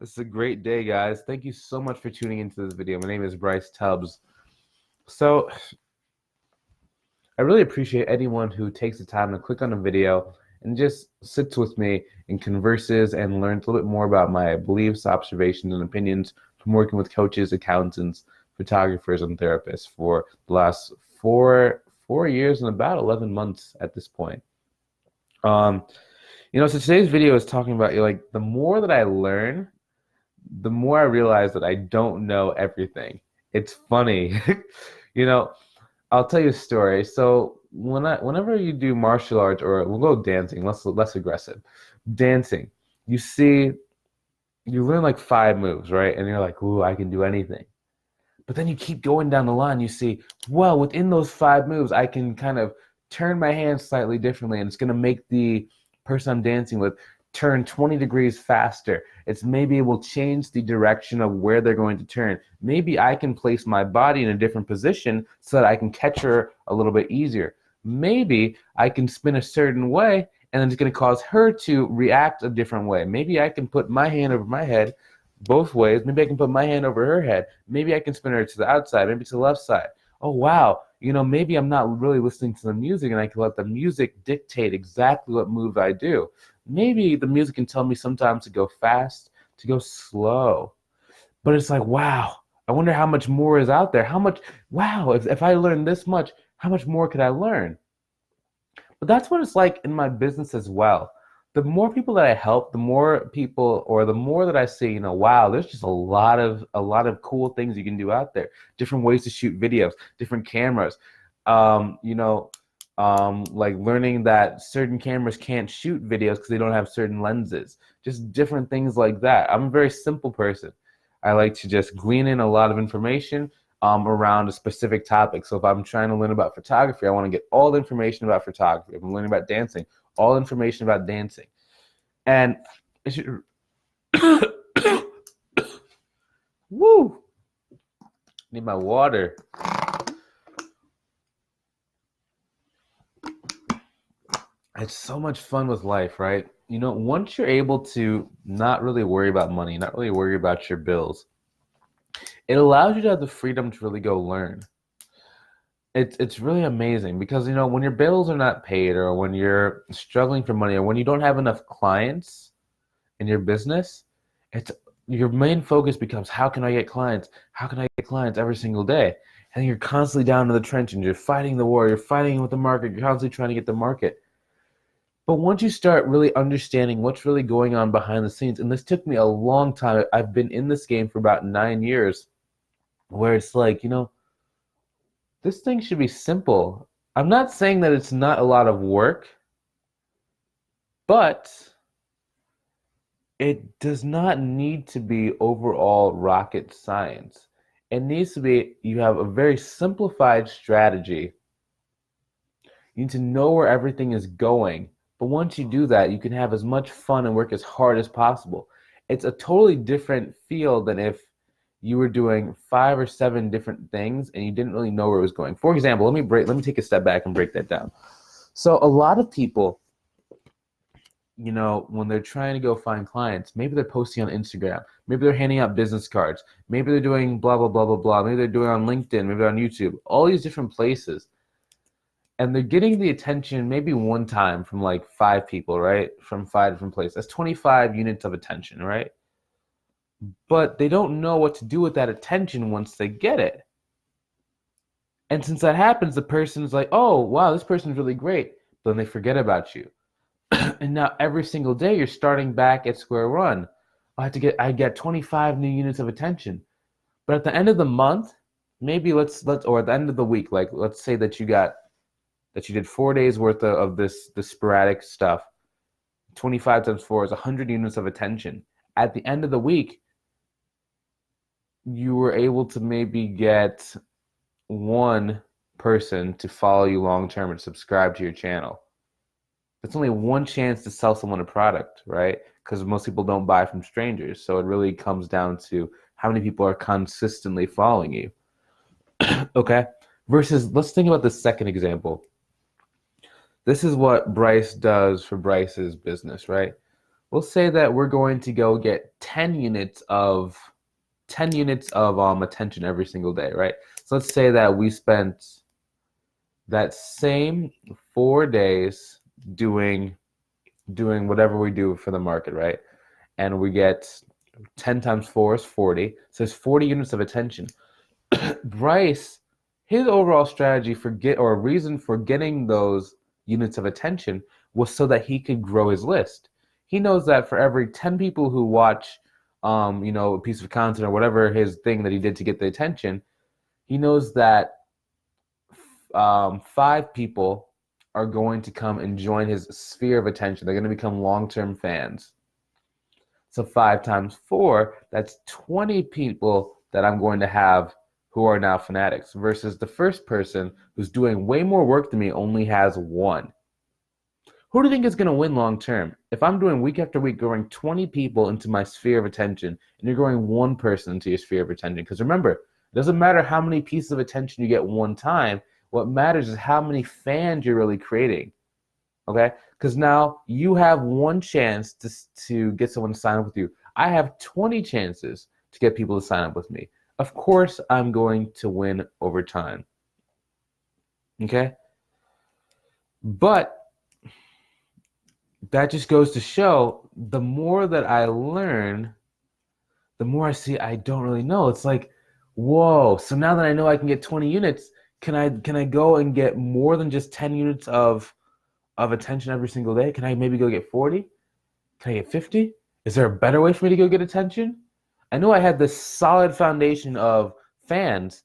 This is a great day, guys. Thank you so much for tuning into this video. My name is Bryce Tubbs. So, I really appreciate anyone who takes the time to click on a video and just sits with me and converses and learns a little bit more about my beliefs, observations, and opinions from working with coaches, accountants, photographers, and therapists for the last four years and about 11 months at this point. So today's video is talking about the more that I learn, the more I realize that I don't know everything. It's funny. I'll tell you a story. So whenever you do martial arts, or we'll go dancing, less aggressive. Dancing, you learn like 5 moves, right? And you're like, ooh, I can do anything. But then you keep going down the line, you see, well, within those 5 moves, I can kind of turn my hands slightly differently, and it's going to make the person I'm dancing with turn 20 degrees faster. It's maybe it will change the direction of where they're going to turn. Maybe I can place my body in a different position so that I can catch her a little bit easier. Maybe I can spin a certain way, and it's going to cause her to react a different way. Maybe I can put my hand over my head both ways. Maybe I can put my hand over her head. Maybe I can spin her to the outside, maybe to the left side. Oh, wow. Maybe I'm not really listening to the music, and I can let the music dictate exactly what move I do. Maybe the music can tell me sometimes to go fast, to go slow. But it's like, wow, I wonder how much more is out there. If I learn this much, how much more could I learn? But that's what it's like in my business as well. The more people that I help, the more that I see, wow, there's just a lot of cool things you can do out there. Different ways to shoot videos, different cameras. Like learning that certain cameras can't shoot videos because they don't have certain lenses. Just different things like that. I'm a very simple person. I like to just glean in a lot of information around a specific topic. So if I'm trying to learn about photography, I want to get all the information about photography. If I'm learning about dancing, all information about dancing. And it should woo! Need my water. It's so much fun with life, right? Once you're able to not really worry about money, not really worry about your bills, it allows you to have the freedom to really go learn. It's really amazing because, when your bills are not paid, or when you're struggling for money, or when you don't have enough clients in your business, your main focus becomes, how can I get clients? How can I get clients every single day? And you're constantly down in the trenches. You're fighting the war. You're fighting with the market. You're constantly trying to get the market. But once you start really understanding what's really going on behind the scenes, and this took me a long time. I've been in this game for about 9 years, where it's like, this thing should be simple. I'm not saying that it's not a lot of work, but it does not need to be overall rocket science. It needs to be, you have a very simplified strategy. You need to know where everything is going. But once you do that, you can have as much fun and work as hard as possible. It's a totally different feel than if you were doing 5 or 7 different things and you didn't really know where it was going. For example, let me take a step back and break that down. So a lot of people, when they're trying to go find clients, maybe they're posting on Instagram, maybe they're handing out business cards, maybe they're doing blah, blah, blah, blah, blah, maybe they're doing on LinkedIn, maybe they're on YouTube, all these different places. And they're getting the attention maybe one time from like 5 people, right? From 5 different places. That's 25 units of attention, right? But they don't know what to do with that attention once they get it. And since that happens, the person's like, oh, wow, this person's really great. But then they forget about you. And now every single day you're starting back at square one. I get 25 new units of attention. But at the end of the month, maybe or at the end of the week, like let's say that you did 4 days worth of this sporadic stuff. 25 times 4 is 100 units of attention. At the end of the week, you were able to maybe get 1 person to follow you long term and subscribe to your channel. That's only 1 chance to sell someone a product, right? Because most people don't buy from strangers. So it really comes down to how many people are consistently following you. Okay? Versus, let's think about the second example. This is what Bryce does for Bryce's business, right? we'll say that we're going to go get 10 units of attention every single day, right? So let's say that we spent that same 4 days doing whatever we do for the market, right? And we get 10 times 4 is 40. So it's 40 units of attention. Bryce, his overall strategy for reason for getting those units of attention was so that he could grow his list. He knows that for every 10 people who watch a piece of content or whatever his thing that he did to get the attention, he knows that 5 people are going to come and join his sphere of attention. They're going to become long-term fans. So 5 times 4, that's 20 people that I'm going to have who are now fanatics, versus the first person who's doing way more work than me only has 1. Who do you think is going to win long term? If I'm doing week after week, growing 20 people into my sphere of attention, and you're growing 1 person into your sphere of attention. Because remember, it doesn't matter how many pieces of attention you get one time. What matters is how many fans you're really creating. Okay? Because now you have 1 chance to get someone to sign up with you. I have 20 chances to get people to sign up with me. Of course, I'm going to win over time. Okay? But that just goes to show, the more that I learn, the more I see I don't really know. It's like, whoa, so now that I know I can get 20 units, can I go and get more than just 10 units of attention every single day? Can I maybe go get 40? Can I get 50? Is there a better way for me to go get attention? I know I had this solid foundation of fans.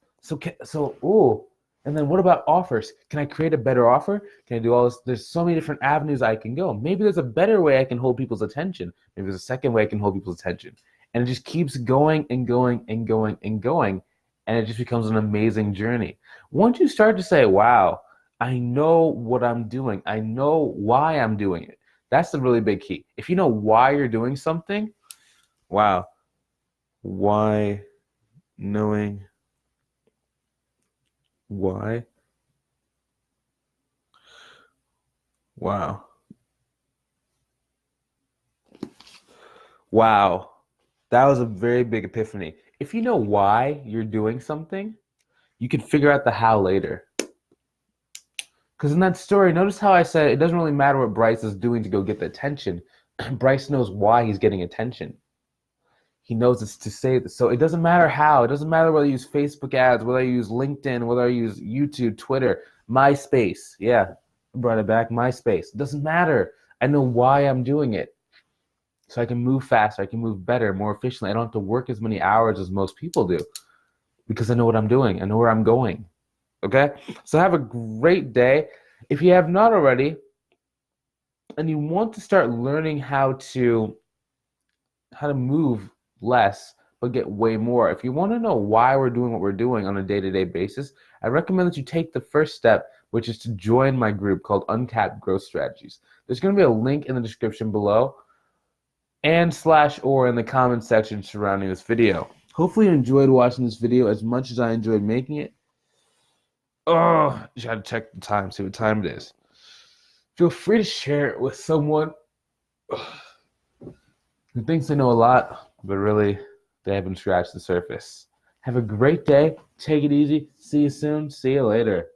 And then what about offers? Can I create a better offer? Can I do all this? There's so many different avenues I can go. Maybe there's a better way I can hold people's attention. Maybe there's a second way I can hold people's attention. And it just keeps going and going and going and going. And it just becomes an amazing journey. Once you start to say, wow, I know what I'm doing. I know why I'm doing it. That's the really big key. If you know why you're doing something, wow. Why, knowing why. Wow. Wow. That was a very big epiphany. If you know why you're doing something, you can figure out the how later. Because in that story, notice how I said it doesn't really matter what Bryce is doing to go get the attention. Bryce knows why he's getting attention. He knows it's to say this. So it doesn't matter how. It doesn't matter whether I use Facebook ads, whether I use LinkedIn, whether I use YouTube, Twitter, MySpace. Yeah, I brought it back, MySpace. It doesn't matter. I know why I'm doing it. So I can move faster. I can move better, more efficiently. I don't have to work as many hours as most people do because I know what I'm doing. I know where I'm going. Okay? So have a great day. If you have not already, and you want to start learning how to move less but get way more. If you want to know why we're doing what we're doing on a day-to-day basis, I recommend that you take the first step, which is to join my group called Uncapped Growth Strategies. There's going to be a link in the description below and /or in the comment section surrounding this video. Hopefully you enjoyed watching this video as much as I enjoyed making it. Oh, you gotta check the time, see what time it is. Feel free to share it with someone who thinks they know a lot, but really they haven't scratched the surface. Have a great day. Take it easy. See you soon. See you later.